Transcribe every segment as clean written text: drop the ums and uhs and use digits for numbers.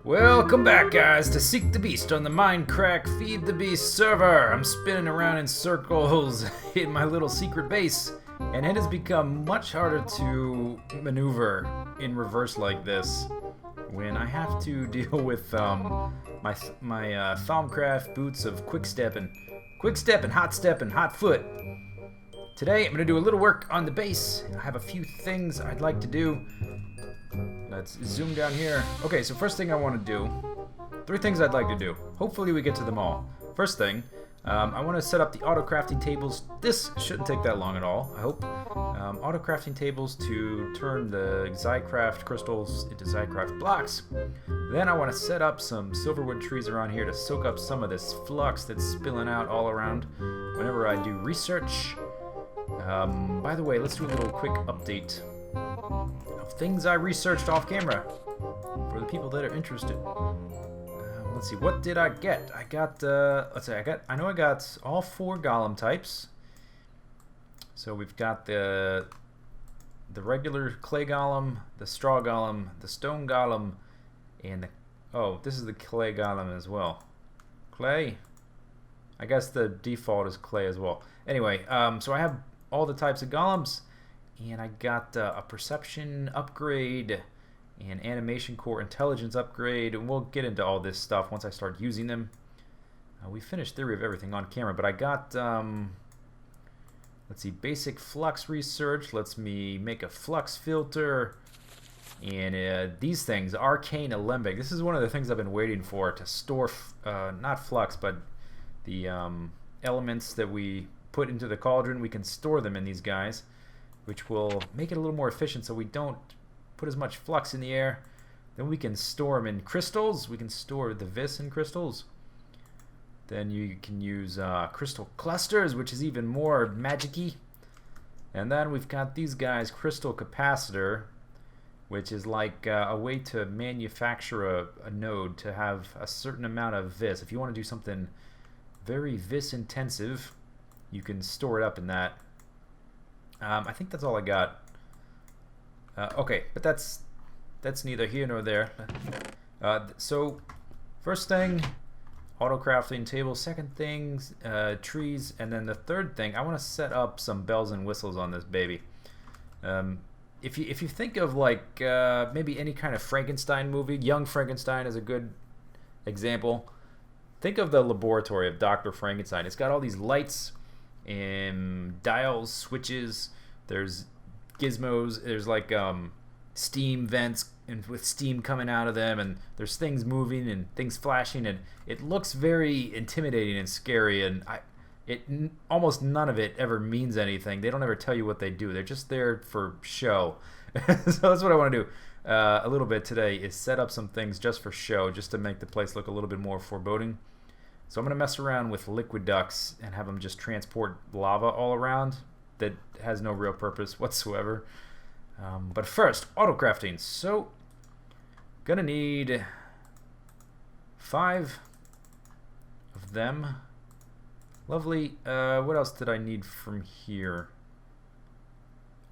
Welcome back, guys, to Seek the Beast on the Mindcrack Feed the Beast server. I'm spinning around in circles in my little secret base, and it has become much harder to maneuver in reverse like this when I have to deal with my Thaumcraft boots of quick step and hot foot. Today I'm going to do a little work on the base. I have a few things I'd like to do. Let's zoom down here. Okay, so first thing I want to do, 3 things I'd like to do. Hopefully we get to them all. First thing, I want to set up the auto-crafting tables. This shouldn't take that long at all, I hope. Auto-crafting tables to turn the Zycraft crystals into Zycraft blocks. Then I want to set up some Silverwood trees around here to soak up some of this flux that's spilling out all around whenever I do research. By the way, let's do a little quick update of things I researched off camera for the people that are interested. Let's see, what did I get? I got, I know I got all 4 golem types. So we've got the regular clay golem, the straw golem, the stone golem, and the, oh, this is the clay golem as well. Clay? I guess the default is clay as well. Anyway, so I have all the types of golems, and I got a perception upgrade and animation core intelligence upgrade, and we'll get into all this stuff once I start using them. We finished theory of everything on camera, but I got let's see, basic flux research lets me make a flux filter, and these things, arcane alembic. This is one of the things I've been waiting for, to store not flux, but the elements that we put into the cauldron. We can store them in these guys, which will make it a little more efficient so we don't put as much flux in the air. Then we can store them in crystals. We can store the vis in crystals. Then you can use crystal clusters, which is even more magic-y. And then we've got these guys, crystal capacitor, which is like a way to manufacture a node to have a certain amount of vis. If you want to do something very vis intensive, you can store it up in that. I think that's all I got. Okay, but that's neither here nor there. So first thing, auto crafting table. Second thing, trees. And then the third thing, I want to set up some bells and whistles on this baby. If you think of like maybe any kind of Frankenstein movie, Young Frankenstein is a good example. Think of the laboratory of Dr. Frankenstein. It's got all these lights and dials, switches. There's gizmos. There's like steam vents and with steam coming out of them, and there's things moving and things flashing, and it looks very intimidating and scary. And almost none of it ever means anything. They don't ever tell you what they do. They're just there for show. So that's what I want to do a little bit today, is set up some things just for show, just to make the place look a little bit more foreboding. So I'm going to mess around with liquid ducts and have them just transport lava all around that has no real purpose whatsoever. But first, auto crafting. So, gonna need 5 of them. Lovely. What else did I need from here?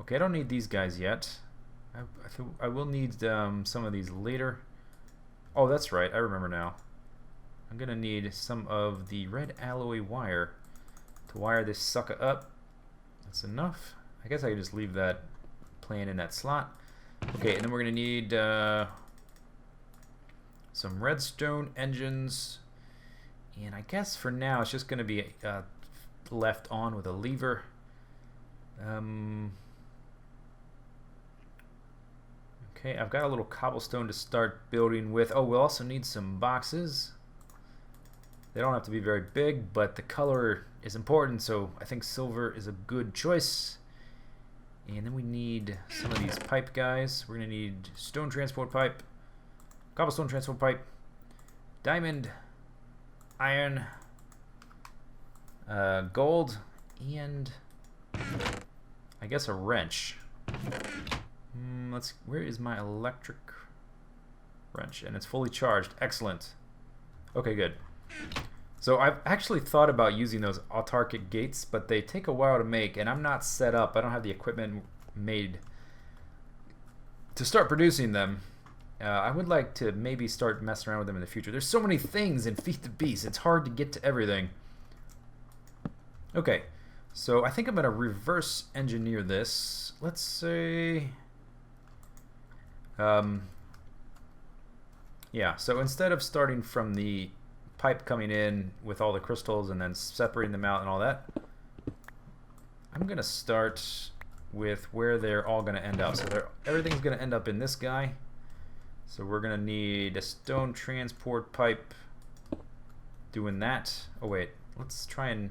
Okay, I don't need these guys yet. I will need some of these later. Oh, that's right. I remember now. I'm gonna need some of the red alloy wire to wire this sucker up. That's enough. I guess I can just leave that playing in that slot. Okay, and then we're gonna need some redstone engines, and I guess for now it's just gonna be left on with a lever. Okay, I've got a little cobblestone to start building with. Oh, we'll also need some boxes. They don't have to be very big, but the color is important, so I think silver is a good choice. And then we need some of these pipe guys. We're going to need stone transport pipe, cobblestone transport pipe, diamond, iron, gold, and I guess a wrench. Where is my electric wrench? And it's fully charged. Excellent. Okay, good. So I've actually thought about using those autarkic gates, but they take a while to make, and I'm not set up. I don't have the equipment made to start producing them. I would like to maybe start messing around with them in the future. There's so many things in Feed the Beast. It's hard to get to everything. Okay, so I think I'm going to reverse engineer this. Let's say... yeah, so instead of starting from the pipe coming in with all the crystals and then separating them out and all that, I'm going to start with where they're all going to end up. So everything's going to end up in this guy. So we're going to need a stone transport pipe doing that. Oh wait, let's try and...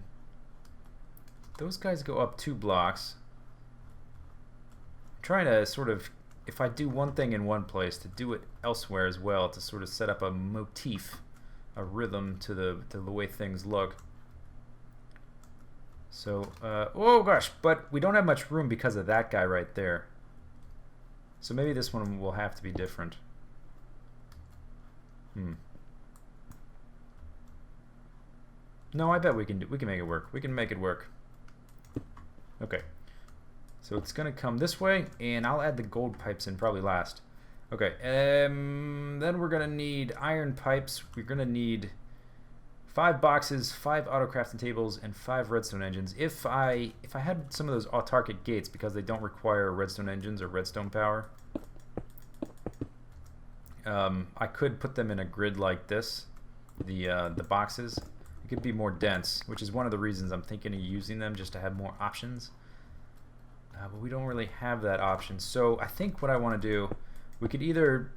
those guys go up 2 blocks. I'm trying to sort of, if I do one thing in one place, to do it elsewhere as well, to sort of set up a motif, a rhythm to the way things look. So, oh gosh, but we don't have much room because of that guy right there. So maybe this one will have to be different. No, I bet we can make it work. We can make it work. Okay. So it's gonna come this way, and I'll add the gold pipes in probably last. Okay, then we're gonna need iron pipes. We're gonna need 5 boxes, 5 autocrafting tables, and 5 redstone engines. If I had some of those autarkic gates, because they don't require redstone engines or redstone power, I could put them in a grid like this. The boxes, it could be more dense, which is one of the reasons I'm thinking of using them, just to have more options. But we don't really have that option. So I think what I want to do, we could either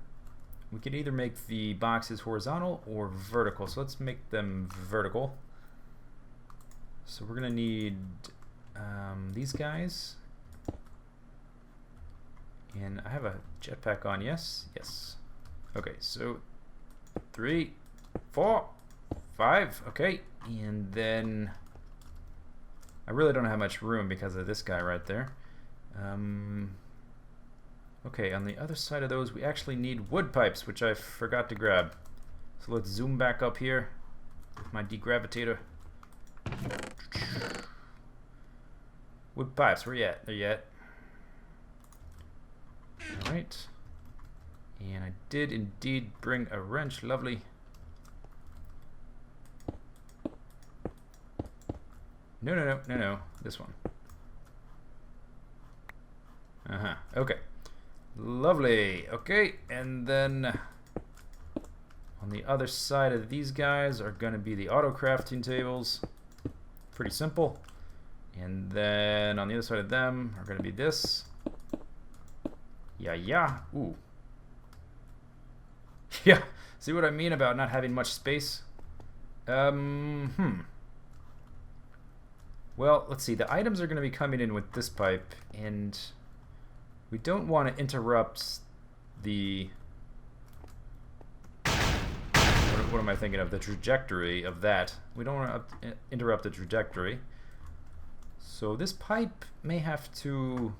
make the boxes horizontal or vertical. So let's make them vertical. So we're gonna need these guys, and I have a jetpack on. Yes. Okay, so 3, 4, 5. Okay, and then I really don't have much room because of this guy right there. Okay, on the other side of those, we actually need wood pipes, which I forgot to grab. So let's zoom back up here with my degravitator. Wood pipes, where you at? There you at. Alright. And I did indeed bring a wrench, lovely. No, this one. Okay. Lovely. Okay, and then on the other side of these guys are going to be the auto crafting tables. Pretty simple. And then on the other side of them are going to be this. Yeah. Ooh. Yeah. See what I mean about not having much space? Well, let's see. The items are going to be coming in with this pipe, and we don't want to interrupt the... What am I thinking of? The trajectory of that. We don't want to interrupt the trajectory. So this pipe may have to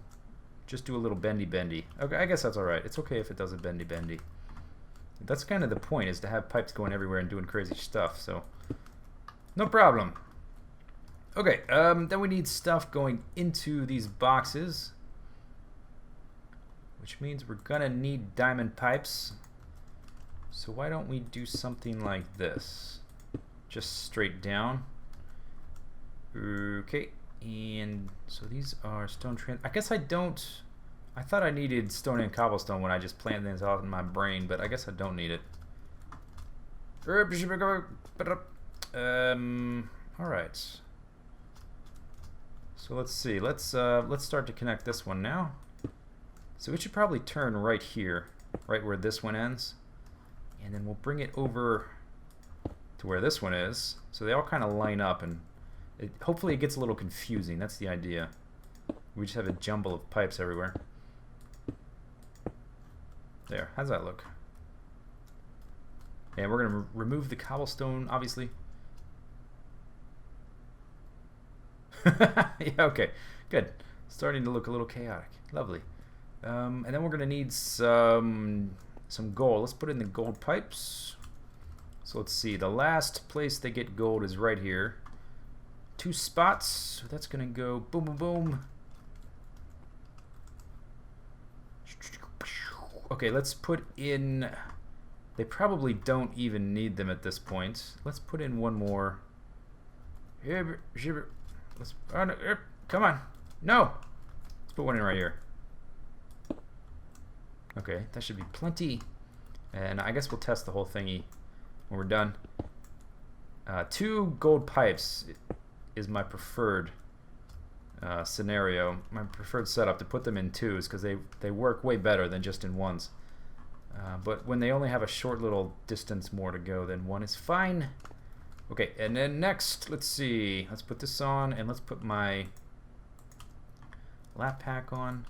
just do a little bendy. Okay, I guess that's alright. It's okay if it does a bendy. That's kind of the point, is to have pipes going everywhere and doing crazy stuff, so no problem. Okay, then we need stuff going into these boxes, which means we're gonna need diamond pipes. So why don't we do something like this? Just straight down. Okay, and so these are stone I guess I don't... I thought I needed stone and cobblestone when I just planned things out in my brain, but I guess I don't need it. Alright. So let's see. Let's start to connect this one now. So it should probably turn right here, right where this one ends. And then we'll bring it over to where this one is. So they all kind of line up, and hopefully it gets a little confusing. That's the idea. We just have a jumble of pipes everywhere. There. How's that look? And we're going to remove the cobblestone, obviously. Yeah, okay. Good. Starting to look a little chaotic. Lovely. And then we're going to need some gold. Let's put in the gold pipes. So let's see. The last place they get gold is right here. 2 spots. So that's going to go boom, boom, boom. Okay, let's put in... They probably don't even need them at this point. Let's put in one more. Let's, oh no, come on. No! Let's put one in right here. Okay, that should be plenty. And I guess we'll test the whole thingy when we're done. 2 gold pipes is my preferred scenario. My preferred setup, to put them in 2s, because they work way better than just in 1s. But when they only have a short little distance more to go, then 1 is fine. Okay, and then next, let's see. Let's put this on, and let's put my lap pack on.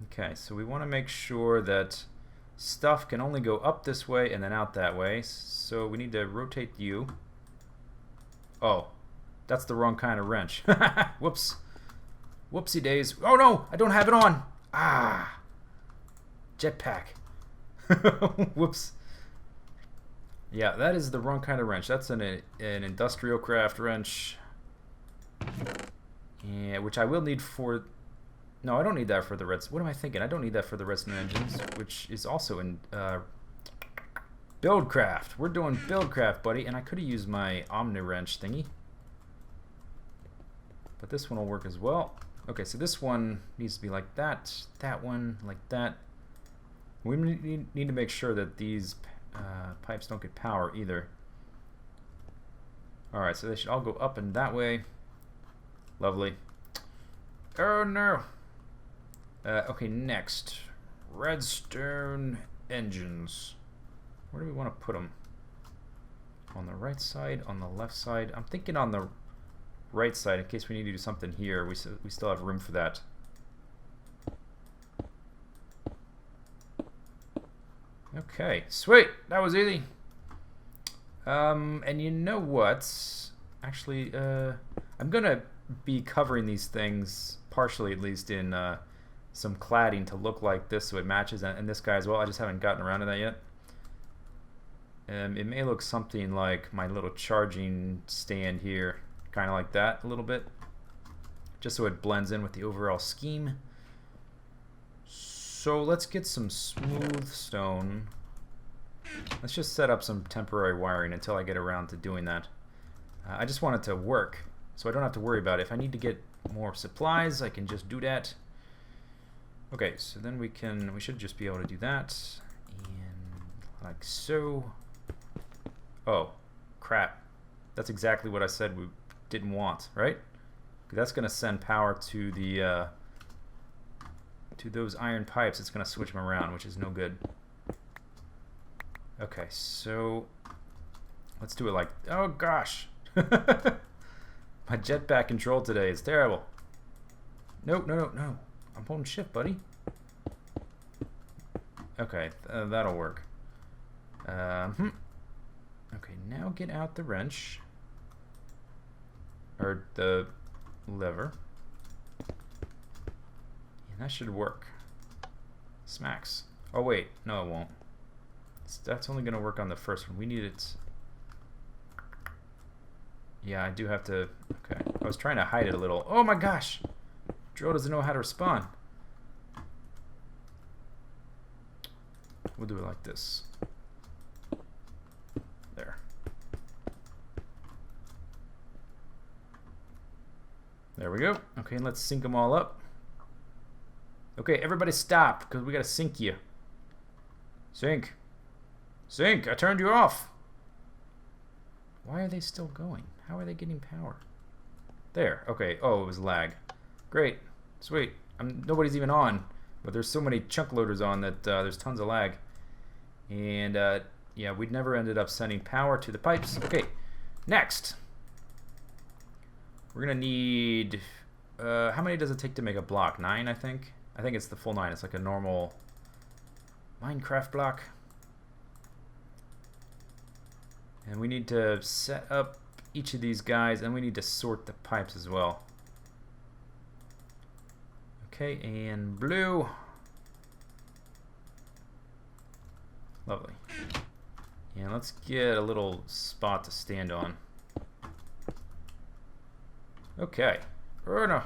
Okay, so we want to make sure that stuff can only go up this way and then out that way. So we need to rotate you. Oh, that's the wrong kind of wrench. Whoops. Whoopsie days. Oh no, I don't have it on. Ah. Jetpack. Whoops. Yeah, that is the wrong kind of wrench. That's an industrial craft wrench. Yeah, which I will need for... No, I don't need that for the Redstone. What am I thinking? I don't need that for the Redstone engines, which is also in Buildcraft. We're doing Buildcraft, buddy, and I could have used my Omni wrench thingy. But this one will work as well. Okay, so this one needs to be like that. That one like that. We need to make sure that these pipes don't get power either. Alright, so they should all go up and that way. Lovely. Oh no! Okay, next. Redstone engines. Where do we want to put them? On the right side, on the left side? I'm thinking on the right side in case we need to do something here. We still have room for that. Okay, sweet. That was easy. And you know what? Actually, I'm gonna be covering these things partially, at least, in some cladding to look like this, so it matches, and this guy as well. I just haven't gotten around to that yet. It may look something like my little charging stand here, kind of like that a little bit, just so it blends in with the overall scheme. So let's get some smooth stone. Let's just set up some temporary wiring until I get around to doing that. I just want it to work, so I don't have to worry about it. If I need to get more supplies, I can just do that. Okay, so then we should just be able to do that, and like so. Oh, crap. That's exactly what I said we didn't want, right? That's going to send power to the to those iron pipes. It's going to switch them around, which is no good. Okay, so let's do it like... Oh, gosh. My jetpack control today is terrible. No, no, no, no. I'm holding shift, buddy. Okay, that'll work. Okay, now get out the wrench. Or the lever. And that should work. Smacks. Oh, wait. No, it won't. That's only going to work on the first one. We need it... Yeah, I do have to... Okay. I was trying to hide it a little. Oh my gosh! Drill doesn't know how to respond. We'll do it like this. There. There we go. Okay, let's sync them all up. Okay, everybody stop, because we got to sync you. Sync. Sync! I turned you off! Why are they still going? How are they getting power? There. Okay. Oh, it was lag. Great. Sweet. Nobody's even on. But there's so many chunk loaders on that there's tons of lag. And, yeah, we'd never ended up sending power to the pipes. Okay. Next. We're going to need... how many does it take to make a block? 9, I think? I think it's the full 9. It's like a normal Minecraft block. And we need to set up each of these guys, and we need to sort the pipes as well. Okay, and blue. Lovely. And let's get a little spot to stand on. Okay. Oh no.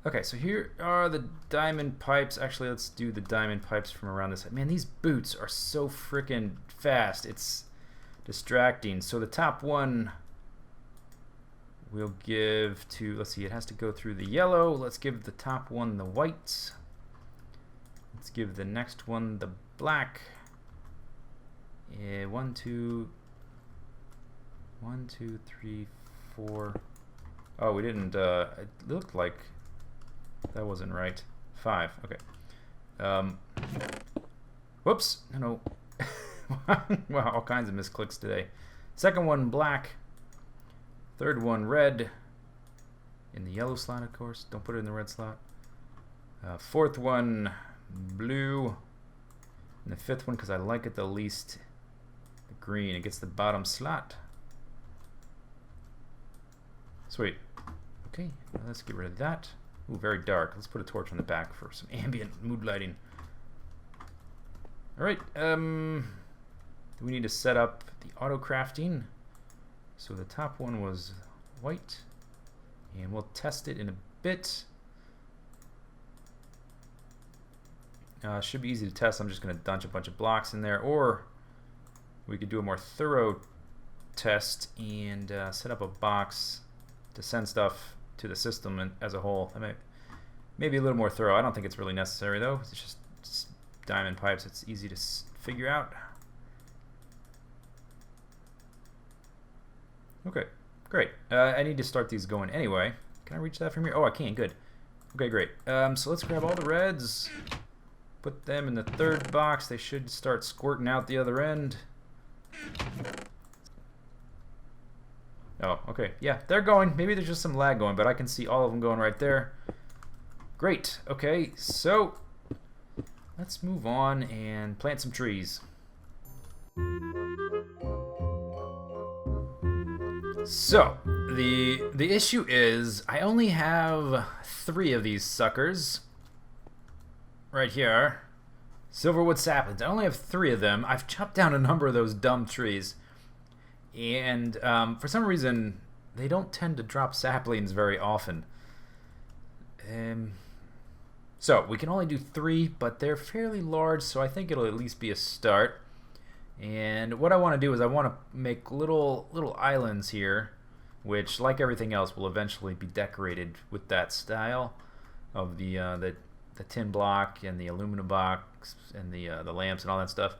Okay, so here are the diamond pipes. Actually, let's do the diamond pipes from around this side. Man, these boots are so freaking fast. It's distracting. So the top one we'll give to, let's see, it has to go through the yellow. Let's give the top one the white. Let's give the next one the black. 1, 2, 3, 4. Oh, we didn't, it looked like that wasn't right. 5, okay. Whoops, no. Wow, all kinds of misclicks today. Second one, black. Third one, red. In the yellow slot, of course. Don't put it in the red slot. Fourth one, blue. And the fifth one, because I like it the least, the green. It gets the bottom slot. Sweet. Okay, let's get rid of that. Ooh, very dark. Let's put a torch on the back for some ambient mood lighting. Alright, we need to set up the auto-crafting. So the top one was white, and we'll test it in a bit. Should be easy to test. I'm just going to dump a bunch of blocks in there, or we could do a more thorough test and set up a box to send stuff to the system and as a whole. I maybe a little more thorough. I don't think it's really necessary though. It's just diamond pipes. It's easy to figure out. Okay, great. I need to start these going anyway. Can I reach that from here? Oh, I can. Good. Okay, great. So let's grab all the reds. Put them in the third box. They should start squirting out the other end. Oh, okay. Yeah, they're going. Maybe there's just some lag going, but I can see all of them going right there. Great. Okay, so let's move on and plant some trees. So, the issue is I only have 3 of these suckers right here. Silverwood saplings. I only have 3 of them. I've chopped down a number of those dumb trees. And for some reason, they don't tend to drop saplings very often. So we can only do 3, but they're fairly large, so I think it'll at least be a start. And what I want to do is I want to make little islands here, which, like everything else, will eventually be decorated with that style of the tin block and the aluminum box and the lamps and all that stuff.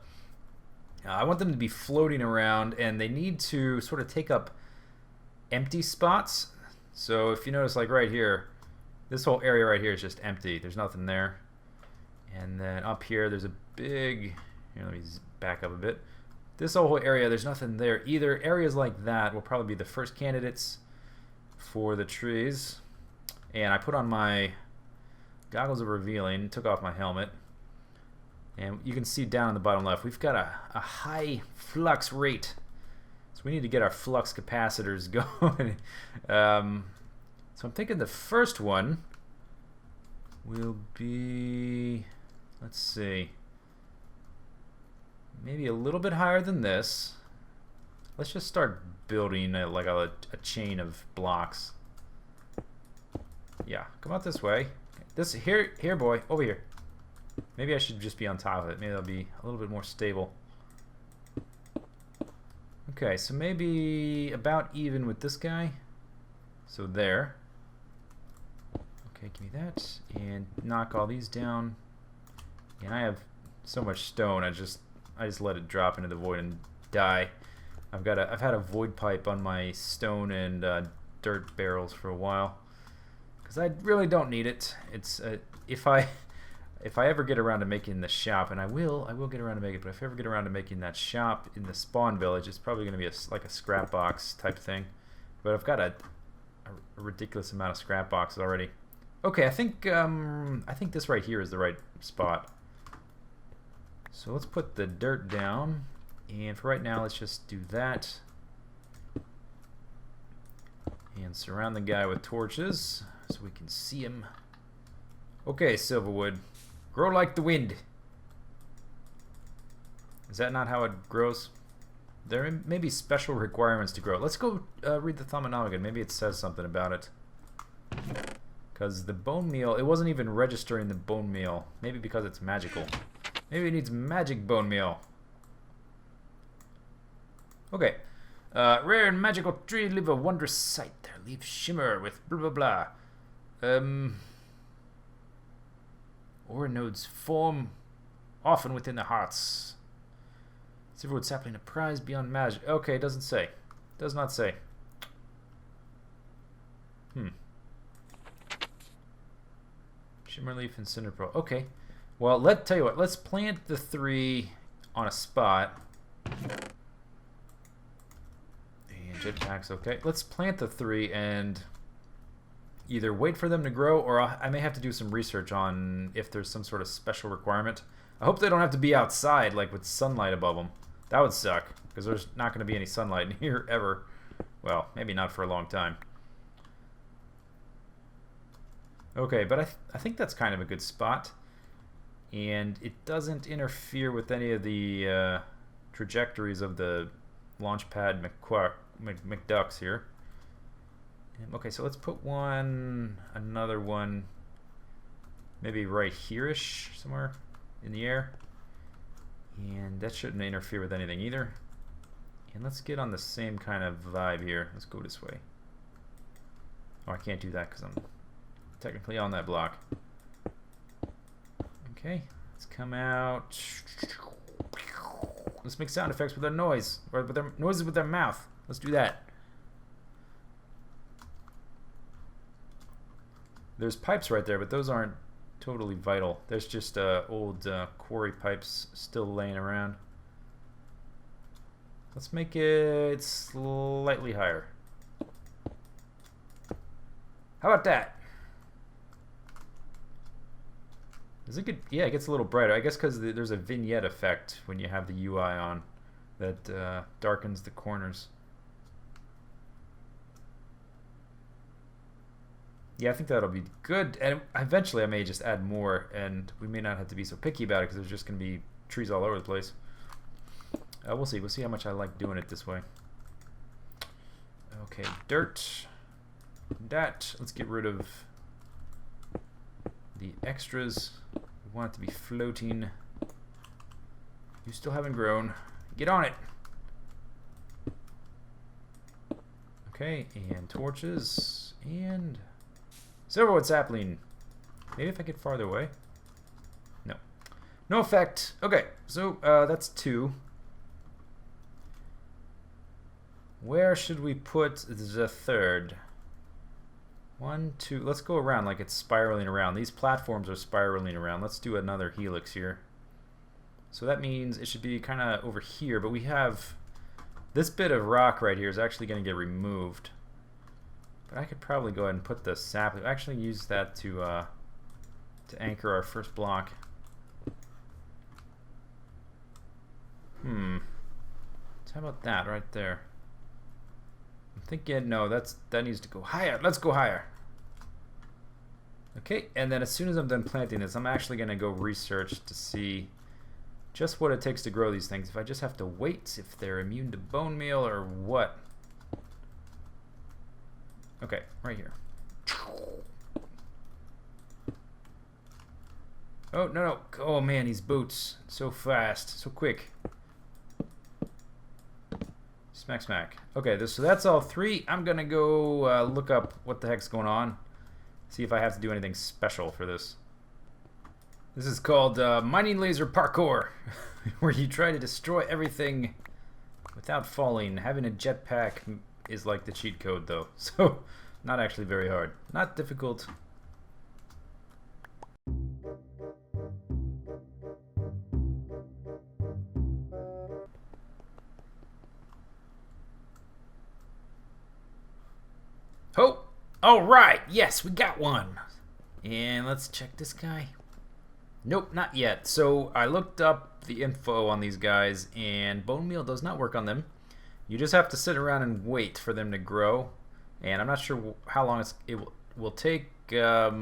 I want them to be floating around, and they need to sort of take up empty spots. So if you notice, like right here, this whole area right here is just empty. There's nothing there. And then up here, there's a big... Here, let me back up a bit. This whole area, there's nothing there either. Areas like that will probably be the first candidates for the trees. And I put on my goggles of revealing, took off my helmet. And you can see down in the bottom left, we've got a high flux rate. So we need to get our flux capacitors going. So I'm thinking the first one will be, let's see, maybe a little bit higher than this. Let's just start building like a chain of blocks. Yeah, come out this way. This here, boy, over here. Maybe I should just be on top of it. Maybe that'll be a little bit more stable. Okay, so maybe about even with this guy. So there. Okay, give me that. And knock all these down. And I have so much stone, I just let it drop into the void and die. I've had a void pipe on my stone and dirt barrels for a while. Because I really don't need it. It's if I ever get around to making the shop, and I will get around to make it, but if I ever get around to making that shop in the spawn village, it's probably going to be like a scrap box type thing. But I've got a ridiculous amount of scrap boxes already. Okay, I think this right here is the right spot. So let's put the dirt down, and for right now, let's just do that. And surround the guy with torches so we can see him. Okay, Silverwood. Grow like the wind. Is that not how it grows? There may be special requirements to grow. Let's go read the Thaumonomicon. Maybe it says something about it. Because the bone meal, it wasn't even registering the bone meal. Maybe because it's magical. Maybe it needs magic bone meal. Okay. Rare and magical tree leave a wondrous sight there. Leave shimmer with blah blah blah. Ore nodes form often within the hearts. Silverwood sapling a prize beyond magic. Okay, it doesn't say. Does not say. Shimmer leaf and cinder pearl. Okay. Well, tell you what. Let's plant the 3 on a spot. And jetpacks. Okay. Let's plant the 3 and either wait for them to grow, or I may have to do some research on if there's some sort of special requirement. I hope they don't have to be outside, like with sunlight above them. That would suck, because there's not going to be any sunlight in here ever. Well, maybe not for a long time. Okay, but I think that's kind of a good spot. And it doesn't interfere with any of the trajectories of the launchpad McDucks here. Okay, so let's put another one, maybe right here-ish, somewhere in the air. And that shouldn't interfere with anything either. And let's get on the same kind of vibe here. Let's go this way. Oh, I can't do that because I'm technically on that block. Okay, let's come out. Let's make sound effects with their noise, or with their noises with their mouth. Let's do that. There's pipes right there, but those aren't totally vital. There's just old quarry pipes still laying around. Let's make it slightly higher. How about that? Is it good? Yeah, it gets a little brighter. I guess because there's a vignette effect when you have the UI on that darkens the corners. Yeah, I think that'll be good. And eventually I may just add more, and we may not have to be so picky about it because there's just going to be trees all over the place. We'll see. We'll see how much I like doing it this way. Okay, dirt. That. Let's get rid of the extras. We want it to be floating. You still haven't grown. Get on it. Okay, and torches. And Silverwood sapling. Maybe if I get farther away. No. No effect. Okay, so that's 2. Where should we put the 3rd? 1, 2. Let's go around like it's spiraling around. These platforms are spiraling around. Let's do another helix here. So that means it should be kind of over here, but we have this bit of rock right here is actually going to get removed. But I could probably go ahead and put the sapling. Actually use that to anchor our first block. So how about that right there? I'm thinking, no, that needs to go higher. Let's go higher. Okay, and then as soon as I'm done planting this, I'm actually going to go research to see just what it takes to grow these things. If I just have to wait, if they're immune to bone meal or what. Okay, right here. Oh, no. Oh, man, these boots. So fast. So quick. Smack, smack. Okay, so that's all 3. I'm going to go look up what the heck's going on. See if I have to do anything special for this. This is called Mining Laser Parkour, where you try to destroy everything without falling. Having a jetpack is like the cheat code, though. So, not actually very hard. Not difficult. Oh! Alright! Yes, we got one! And let's check this guy. Nope, not yet. So I looked up the info on these guys, and bone meal does not work on them. You just have to sit around and wait for them to grow. And I'm not sure how long it will take. But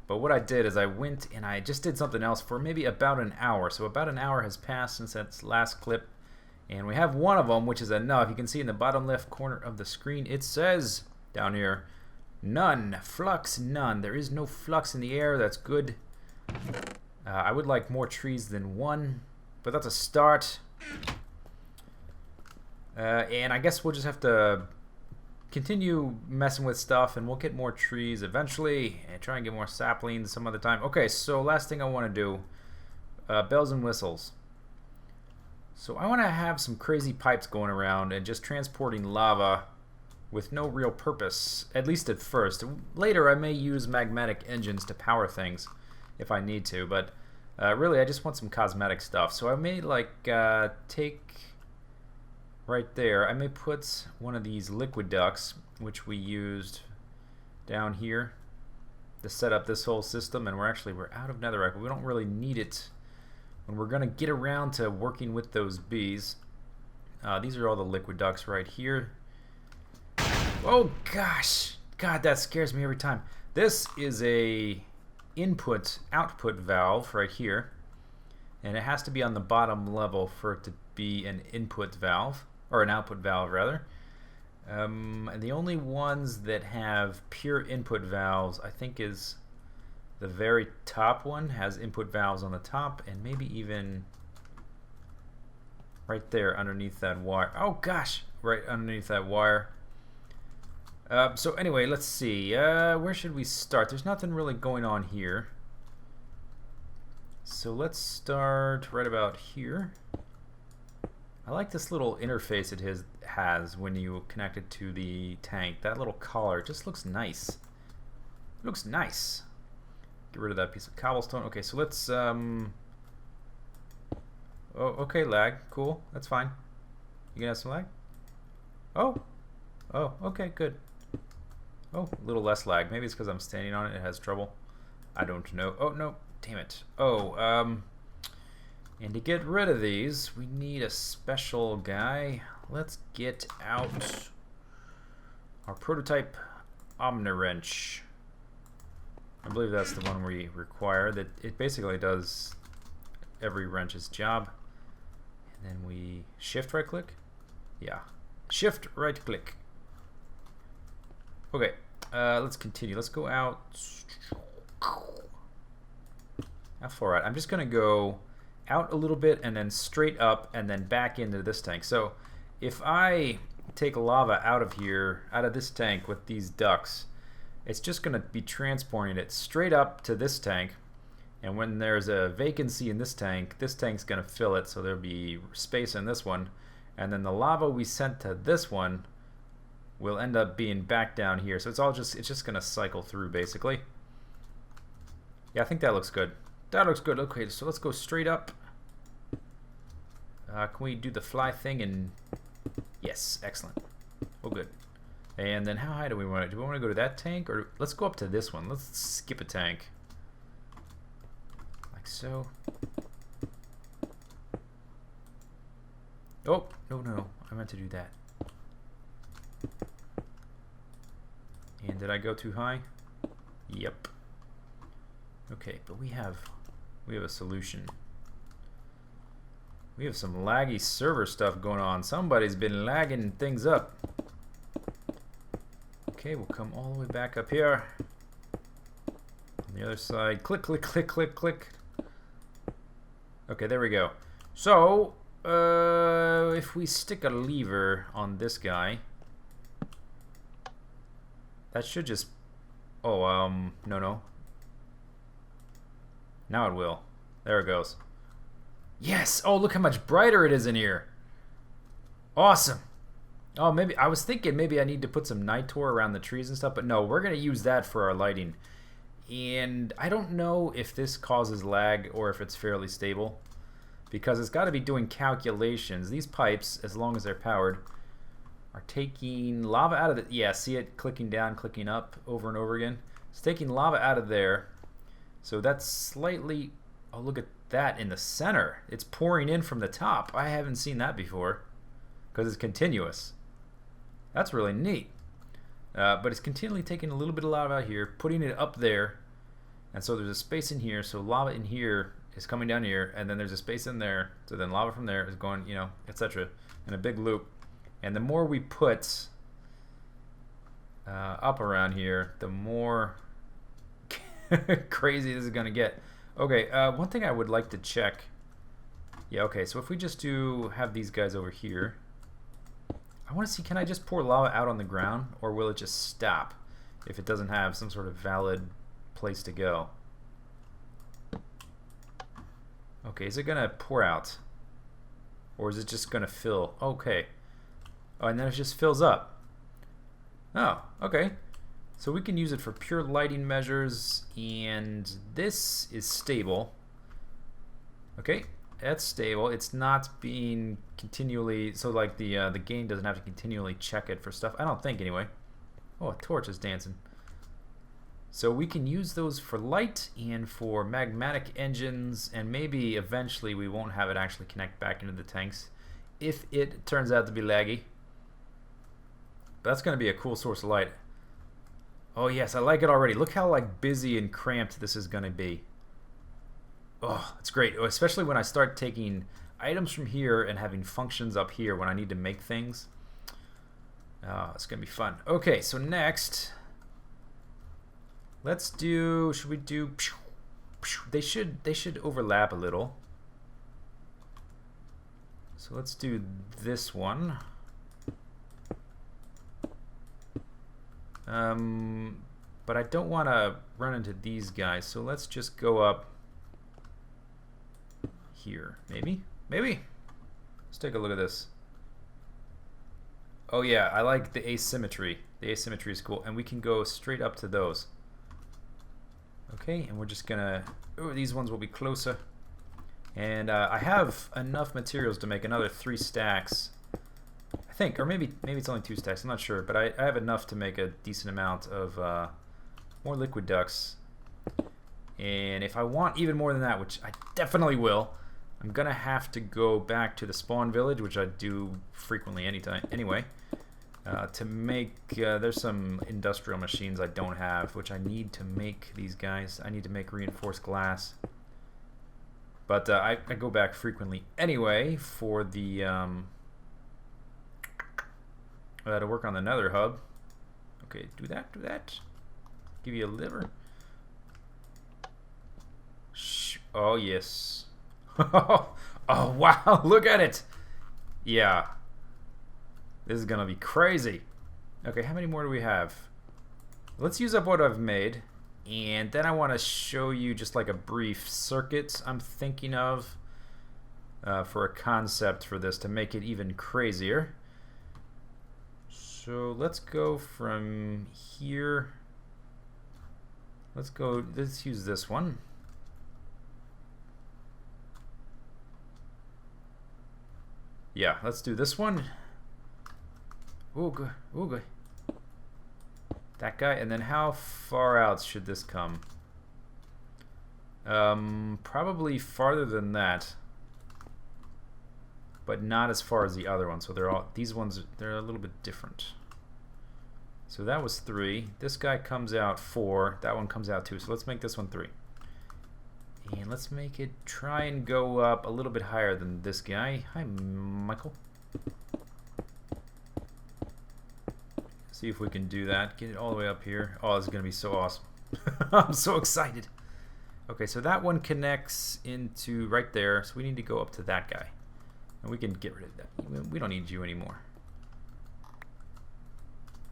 what I did is I went and I just did something else for maybe about an hour. So about an hour has passed since that last clip. And we have one of them, which is enough. You can see in the bottom left corner of the screen, it says down here, None. Flux, none. There is no flux in the air. That's good. I would like more trees than one, but that's a start. And I guess we'll just have to continue messing with stuff, and we'll get more trees eventually, and try and get more saplings some other time. Okay, so last thing I want to do, bells and whistles. So I want to have some crazy pipes going around and just transporting lava with no real purpose, at least at first. Later I may use magnetic engines to power things if I need to, but really I just want some cosmetic stuff. So I may like take right there, I may put one of these liquid ducts, which we used down here to set up this whole system, and we're out of netherrack, but we don't really need it when we're going to get around to working with those bees. These are all the liquid ducts right here. Oh gosh, God, that scares me every time. This is a input-output valve right here, and it has to be on the bottom level for it to be an input valve, or an output valve rather. And the only ones that have pure input valves, I think, is the very top one has input valves on the top, and maybe even right there underneath that wire. Oh gosh, right underneath that wire. So anyway, let's see. Where should we start? There's nothing really going on here. So let's start right about here. I like this little interface it has when you connect it to the tank. That little collar just looks nice. It looks nice. Get rid of that piece of cobblestone. Okay, so let's oh, okay, lag. Cool. That's fine. You gonna have some lag? Oh, okay, good. Oh, a little less lag. Maybe it's because I'm standing on it. It has trouble. I don't know. Oh, no. Damn it. Oh, and to get rid of these, we need a special guy. Let's get out our prototype Omni-wrench. I believe that's the one we require. That it basically does every wrench's job. And then we shift right click. Yeah. Shift right click. Okay, let's continue. Let's go out. How far out? I'm just going to go out a little bit and then straight up and then back into this tank. So if I take lava out of here, out of this tank with these ducts, it's just going to be transporting it straight up to this tank. And when there's a vacancy in this tank's going to fill it, so there'll be space in this one. And then the lava we sent to this one will end up being back down here. So it's just going to cycle through basically. Yeah, I think that looks good. That looks good. Okay, so let's go straight up. Can we do the fly thing? And yes, excellent. Oh, good. And then how high do we want to? Do we want to go to that tank, or let's go up to this one? Let's skip a tank, like so. Oh, no, I meant to do that. And did I go too high? Yep. Okay, but we have a solution. We have some laggy server stuff going on. Somebody's been lagging things up. Okay, we'll come all the way back up here. On the other side, click, click, click, click, click. Okay, there we go. So, if we stick a lever on this guy, that should just... Oh, no. Now it will. There it goes. Yes! Oh, look how much brighter it is in here. Awesome. Oh, maybe I was thinking maybe I need to put some nitor around the trees and stuff, but no, we're going to use that for our lighting. And I don't know if this causes lag or if it's fairly stable, because it's got to be doing calculations. These pipes, as long as they're powered, are taking lava out of it. Yeah, see it clicking down, clicking up over and over again? It's taking lava out of there. So that's slightly... Oh, look at that in the center. It's pouring in from the top. I haven't seen that before, because it's continuous. That's really neat. But it's continually taking a little bit of lava out here, putting it up there, and so there's a space in here, so lava in here is coming down here, and then there's a space in there, so then lava from there is going, you know, etc. in a big loop. And the more we put up around here, the more crazy this is going to get. Okay, one thing I would like to check. Yeah, okay, so if we just have these guys over here. I want to see, can I just pour lava out on the ground, or will it just stop if it doesn't have some sort of valid place to go? Okay, is it going to pour out? Or is it just going to fill? Okay. Oh, and then it just fills up. Oh, okay. So we can use it for pure lighting measures, and this is stable. Okay, that's stable. It's not being continually, so like the game doesn't have to continually check it for stuff. I don't think, anyway. Oh, a torch is dancing. So we can use those for light and for magmatic engines, and maybe eventually we won't have it actually connect back into the tanks if it turns out to be laggy. But that's going to be a cool source of light. Oh yes, I like it already. Look how like busy and cramped this is going to be. Oh, it's great, especially when I start taking items from here and having functions up here when I need to make things. Oh, it's going to be fun. Okay, so next, let's do, should we do, they should overlap a little. So let's do this one. But I don't want to run into these guys, so let's just go up here. Maybe? Let's take a look at this. Oh yeah, I like the asymmetry. The asymmetry is cool, and we can go straight up to those. Okay, and we're just gonna, oh, these ones will be closer. And I have enough materials to make another 3 stacks. I think, or maybe it's only 2 stacks, I'm not sure, but I have enough to make a decent amount of more liquid ducts. And if I want even more than that, which I definitely will, I'm gonna have to go back to the spawn village, which I do frequently anyway, to make, there's some industrial machines I don't have, which I need to make these guys. I need to make reinforced glass. But I go back frequently anyway for the, to work on the nether hub. Okay, do that. Give you a liver. Oh, yes. Oh, wow, look at it. Yeah. This is going to be crazy. Okay, how many more do we have? Let's use up what I've made. And then I want to show you just like a brief circuit I'm thinking of for a concept for this to make it even crazier. So let's go from here. Let's use this one. Yeah, let's do this one. Oh, good. Oh, good. That guy. And then how far out should this come? Probably farther than that. But not as far as the other one. So these ones, they're a little bit different. So that was 3. This guy comes out 4. That one comes out 2. So let's make this one 3. And let's make it try and go up a little bit higher than this guy. Hi, Michael. See if we can do that. Get it all the way up here. Oh, this is going to be so awesome. I'm so excited. Okay, so that one connects into right there. So we need to go up to that guy. And we can get rid of that. We don't need you anymore.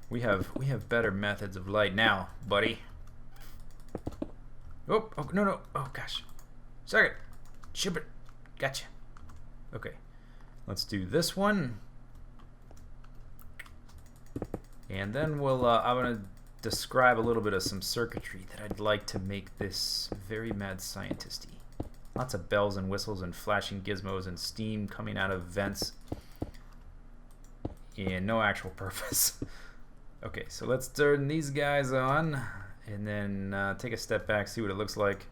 We have better methods of light now, buddy. Oh, no. Oh, gosh. Second. Ship it. Gotcha. Okay. Let's do this one. And then we'll, I'm going to describe a little bit of some circuitry that I'd like to make this very mad scientist-y. Lots of bells and whistles and flashing gizmos and steam coming out of vents. And no actual purpose. Okay, so let's turn these guys on. And then take a step back, see what it looks like.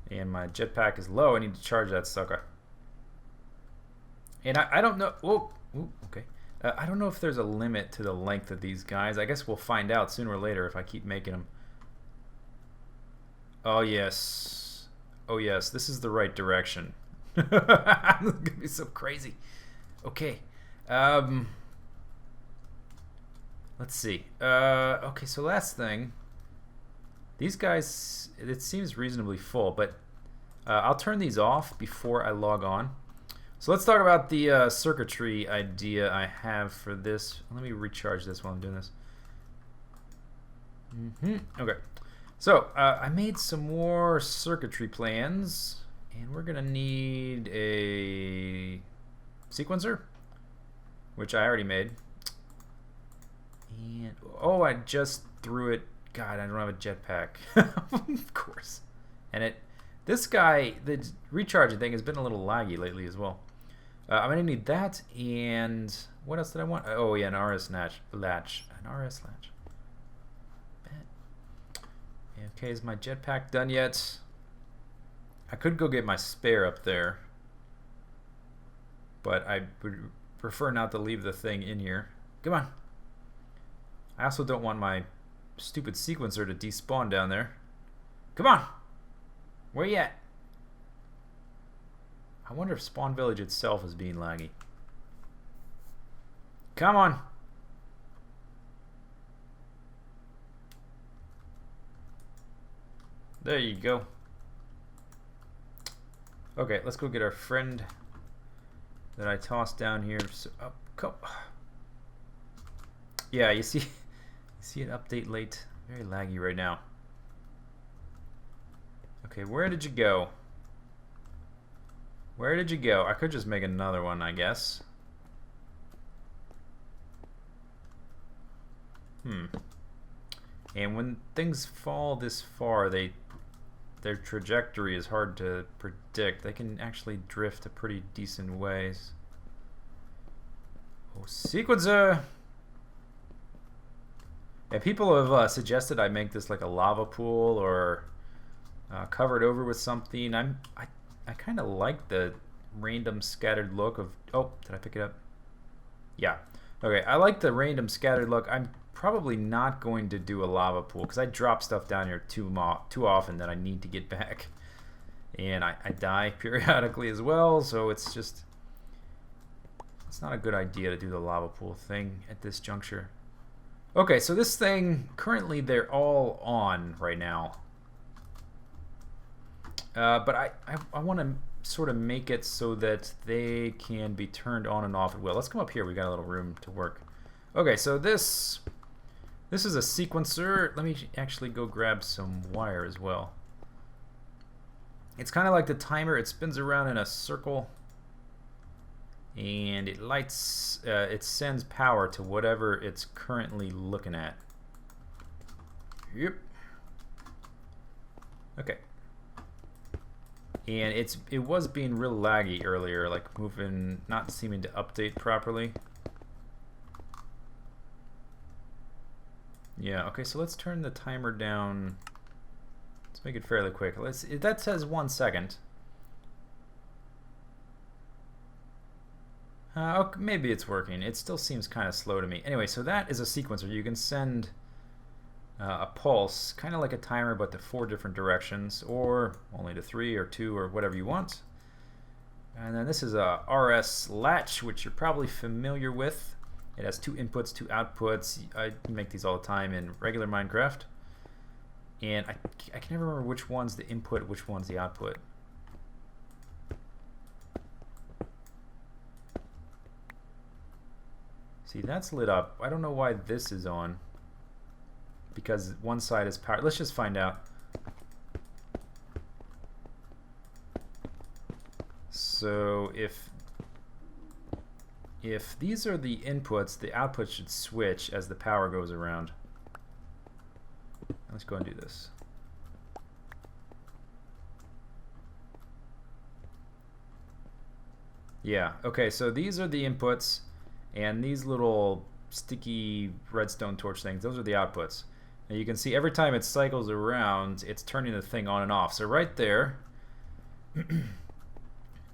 And my jetpack is low. I need to charge that sucker. And I don't know. Whoa, ooh, okay. I don't know if there's a limit to the length of these guys. I guess we'll find out sooner or later if I keep making them. Oh yes. Oh yes. This is the right direction. It's gonna be so crazy. Okay. Um, let's see. Okay, so last thing. These guys, it seems reasonably full, but I'll turn these off before I log on. So let's talk about the circuitry idea I have for this. Let me recharge this while I'm doing this. Okay. So I made some more circuitry plans, and we're gonna need a sequencer, which I already made. And oh, I just threw it. God, I don't have a jetpack. Of course. And this guy, the recharging thing has been a little laggy lately as well. I'm gonna need that, and what else did I want? Oh yeah, an RS latch. An RS latch. Okay, is my jetpack done yet? I could go get my spare up there, but I would prefer not to leave the thing in here. Come on. I also don't want my stupid sequencer to despawn down there. Come on. Where you at? I wonder if Spawn Village itself is being laggy. Come on. There you go. Okay, let's go get our friend that I tossed down here. So, yeah, you see an update late. Very laggy right now. Okay, where did you go? Where did you go? I could just make another one, I guess. And when things fall this far, their trajectory is hard to predict. They can actually drift a pretty decent ways. Oh, sequencer! Yeah, people have suggested I make this like a lava pool or cover it over with something. I kind of like the random scattered look of... Oh, did I pick it up? Yeah. Okay, I like the random scattered look. I'm probably not going to do a lava pool because I drop stuff down here too often that I need to get back. And I die periodically as well, so it's just... It's not a good idea to do the lava pool thing at this juncture. Okay, so this thing, currently they're all on right now. But I want to sort of make it so that they can be turned on and off at will. Let's come up here. We got a little room to work. Okay, so this is a sequencer. Let me actually go grab some wire as well. It's kind of like the timer. It spins around in a circle, and it lights. It sends power to whatever it's currently looking at. Yep. Okay. And it was being real laggy earlier, like moving, not seeming to update properly. Yeah, okay, so let's turn the timer down. Let's make it fairly quick. That says 1 second. Okay, maybe it's working. It still seems kind of slow to me. Anyway, so that is a sequencer. You can send a pulse, kind of like a timer, but to 4 different directions, or only to 3 or 2 or whatever you want. And then this is a RS latch, which you're probably familiar with. It has 2 inputs, 2 outputs. I make these all the time in regular Minecraft. And I can never remember which one's the input, which one's the output. See, that's lit up. I don't know why this is on. Because one side is powered. Let's just find out. So if these are the inputs, the output should switch as the power goes around. Let's go and do this. Yeah, okay, so these are the inputs, and these little sticky redstone torch things, those are the outputs. And you can see every time it cycles around, it's turning the thing on and off. So right there,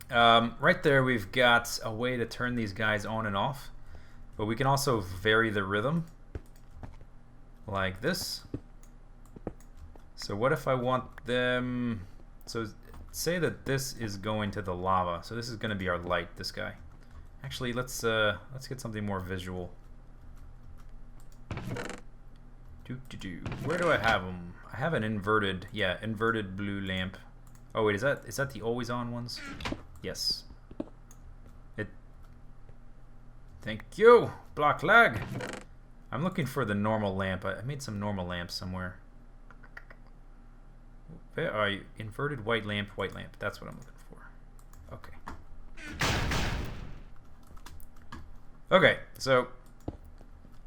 right there we've got a way to turn these guys on and off. But we can also vary the rhythm, like this. So what if I want them... So say that this is going to the lava. So this is going to be our light, this guy. Actually, let's get something more visual. Where do I have them? I have an inverted, yeah, inverted blue lamp. Oh wait, is that the always on ones? Yes. Thank you, block lag. I'm looking for the normal lamp. I made some normal lamps somewhere. Where are you? Inverted white lamp, white lamp. That's what I'm looking for. Okay. Okay, so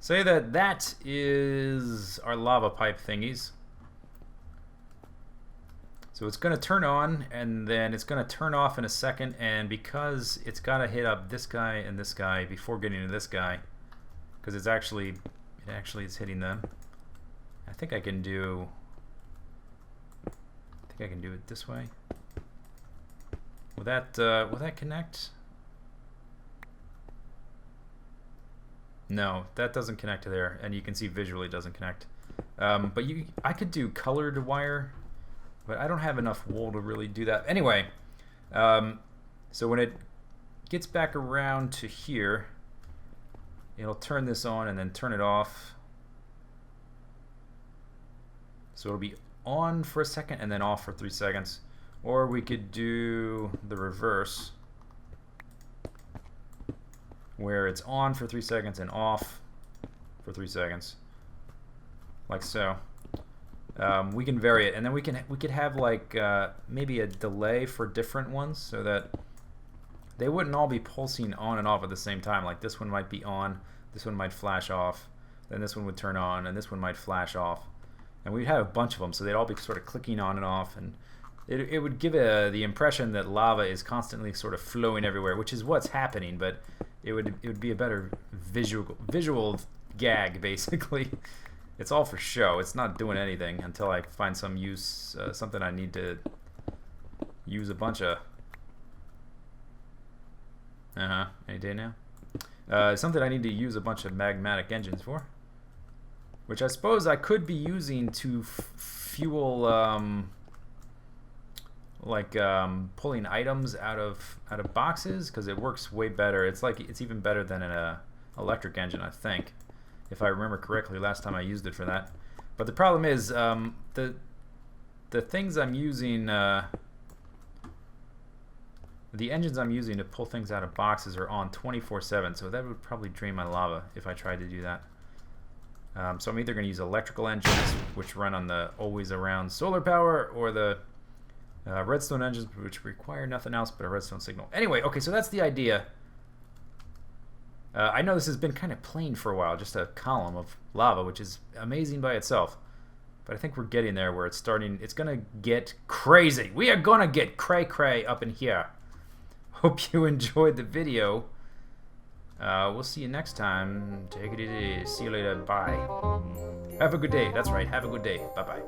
say that is our lava pipe thingies. So it's going to turn on, and then it's going to turn off in a second, and because it's got to hit up this guy and this guy before getting to this guy, because it actually is hitting them. I think I can do it this way. Will that connect? No, that doesn't connect to there, and you can see visually it doesn't connect. But I could do colored wire, but I don't have enough wool to really do that. Anyway, so when it gets back around to here, it'll turn this on and then turn it off. So it'll be on for a second and then off for 3 seconds. Or we could do the reverse, where it's on for 3 seconds and off for 3 seconds, like so. We can vary it, and then we could have like maybe a delay for different ones, so that they wouldn't all be pulsing on and off at the same time. Like this one might be on, this one might flash off, then this one would turn on, and this one might flash off, and we'd have a bunch of them, so they'd all be sort of clicking on and off, and it would give the impression that lava is constantly sort of flowing everywhere, which is what's happening, but it would be a better visual gag, basically. It's all for show. It's not doing anything until I find some use, something I need to use a bunch of. Any day now. Something I need to use a bunch of magmatic engines for, which I suppose I could be using to fuel, pulling items out of boxes, because it works way better. It's even better than an electric engine, I think, if I remember correctly last time I used it for that. But the problem is the things I'm using, the engines I'm using to pull things out of boxes are on 24/7, so that would probably drain my lava if I tried to do that. So I'm either going to use electrical engines, which run on the always around solar power, or the redstone engines, which require nothing else but a redstone signal. Anyway, okay, so that's the idea. I know this has been kind of plain for a while, just a column of lava, which is amazing by itself. But I think we're getting there where it's going to get crazy. We are going to get cray-cray up in here. Hope you enjoyed the video. We'll see you next time. Take it easy. See you later. Bye. Have a good day. That's right. Have a good day. Bye-bye.